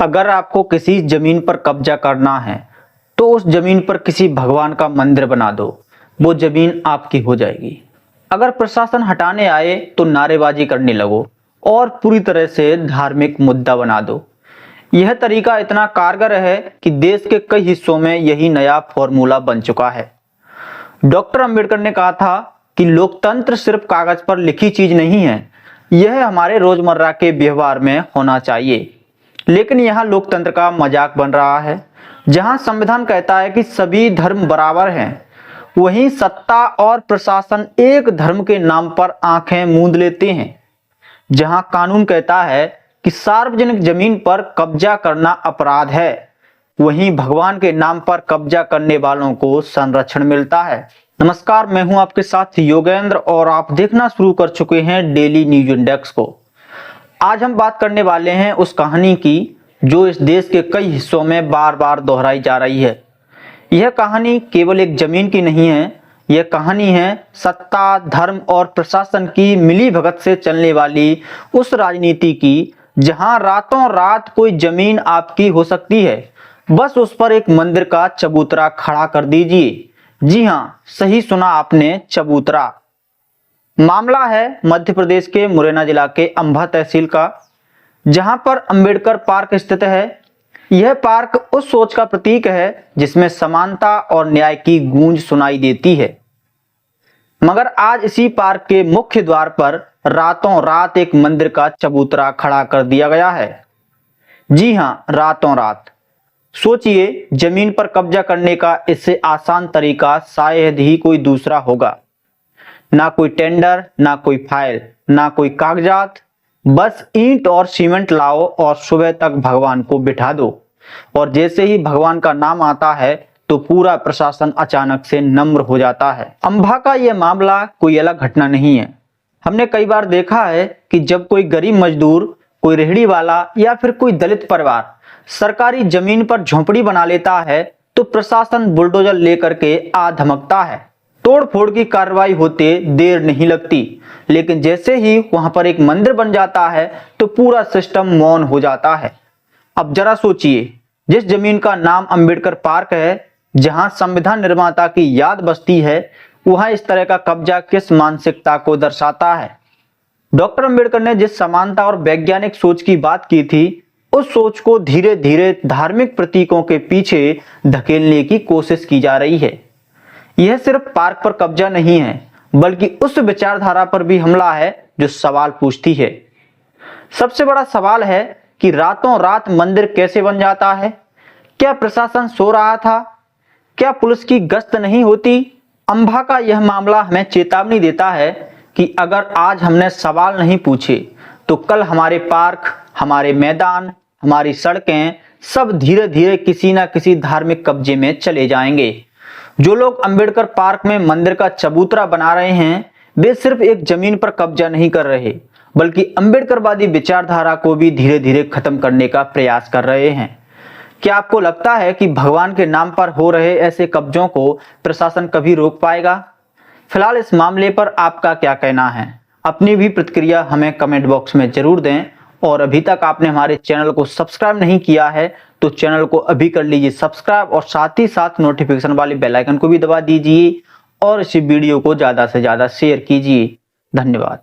अगर आपको किसी जमीन पर कब्जा करना है तो उस जमीन पर किसी भगवान का मंदिर बना दो, वो जमीन आपकी हो जाएगी। अगर प्रशासन हटाने आए तो नारेबाजी करने लगो और पूरी तरह से धार्मिक मुद्दा बना दो। यह तरीका इतना कारगर है कि देश के कई हिस्सों में यही नया फॉर्मूला बन चुका है। डॉक्टर अंबेडकर ने कहा था कि लोकतंत्र सिर्फ कागज पर लिखी चीज नहीं है, यह हमारे रोजमर्रा के व्यवहार में होना चाहिए। लेकिन यहाँ लोकतंत्र का मजाक बन रहा है। जहाँ संविधान कहता है कि सभी धर्म बराबर हैं, वहीं सत्ता और प्रशासन एक धर्म के नाम पर आंखें मूंद लेते हैं। जहाँ कानून कहता है कि सार्वजनिक जमीन पर कब्जा करना अपराध है, वहीं भगवान के नाम पर कब्जा करने वालों को संरक्षण मिलता है। नमस्कार, मैं हूं आपके साथ योगेंद्र और आप देखना शुरू कर चुके हैं डेली न्यूज इंडेक्स को। आज हम बात करने वाले हैं उस कहानी की जो इस देश के कई हिस्सों में बार बार दोहराई जा रही है। यह कहानी केवल एक जमीन की नहीं है, यह कहानी है सत्ता, धर्म और प्रशासन की मिलीभगत से चलने वाली उस राजनीति की, जहां रातों रात कोई जमीन आपकी हो सकती है, बस उस पर एक मंदिर का चबूतरा खड़ा कर दीजिए। जी हां, सही सुना आपने, चबूतरा। मामला है मध्य प्रदेश के मुरैना जिला के अंबा तहसील का, जहां पर अंबेडकर पार्क स्थित है। यह पार्क उस सोच का प्रतीक है जिसमें समानता और न्याय की गूंज सुनाई देती है। मगर आज इसी पार्क के मुख्य द्वार पर रातों रात एक मंदिर का चबूतरा खड़ा कर दिया गया है। जी हां, रातों रात। सोचिए, जमीन पर कब्जा करने का इससे आसान तरीका शायद ही कोई दूसरा होगा। ना कोई टेंडर, ना कोई फाइल, ना कोई कागजात, बस ईंट और सीमेंट लाओ और सुबह तक भगवान को बिठा दो। और जैसे ही भगवान का नाम आता है तो पूरा प्रशासन अचानक से नम्र हो जाता है। अंबा का यह मामला कोई अलग घटना नहीं है। हमने कई बार देखा है कि जब कोई गरीब मजदूर, कोई रेहड़ी वाला या फिर कोई दलित परिवार सरकारी जमीन पर झोंपड़ी बना लेता है तो प्रशासन बुलडोजर लेकर के आ धमकता है। तोड़ फोड़ की कार्रवाई होते देर नहीं लगती, लेकिन जैसे ही वहां पर एक मंदिर बन जाता है तो पूरा सिस्टम मौन हो जाता है। अब जरा सोचिए, जिस जमीन का नाम अंबेडकर पार्क है, जहां संविधान निर्माता की याद बसती है, वहां इस तरह का कब्जा किस मानसिकता को दर्शाता है। डॉक्टर अंबेडकर ने जिस समानता और वैज्ञानिक सोच की बात की थी, उस सोच को धीरे धीरे धार्मिक प्रतीकों के पीछे धकेलने की कोशिश की जा रही है। यह सिर्फ पार्क पर कब्जा नहीं है, बल्कि उस विचारधारा पर भी हमला है जो सवाल पूछती है। सबसे बड़ा सवाल है कि रातों रात मंदिर कैसे बन जाता है? क्या प्रशासन सो रहा था? क्या पुलिस की गश्त नहीं होती? अंबा का यह मामला हमें चेतावनी देता है कि अगर आज हमने सवाल नहीं पूछे तो कल हमारे पार्क, हमारे मैदान, हमारी सड़कें सब धीरे धीरे किसी ना किसी धार्मिक कब्जे में चले जाएंगे। जो लोग अंबेडकर पार्क में मंदिर का चबूतरा बना रहे हैं, वे सिर्फ एक जमीन पर कब्जा नहीं कर रहे, बल्कि अंबेडकरवादी विचारधारा को भी धीरे धीरे खत्म करने का प्रयास कर रहे हैं। क्या आपको लगता है कि भगवान के नाम पर हो रहे ऐसे कब्जों को प्रशासन कभी रोक पाएगा? फिलहाल इस मामले पर आपका क्या कहना है? अपनी भी प्रतिक्रिया हमें कमेंट बॉक्स में जरूर दें। और अभी तक आपने हमारे चैनल को सब्सक्राइब नहीं किया है तो चैनल को अभी कर लीजिए सब्सक्राइब और साथ ही साथ नोटिफिकेशन वाले बेल आइकन को भी दबा दीजिए और इस वीडियो को ज्यादा से ज्यादा शेयर कीजिए। धन्यवाद।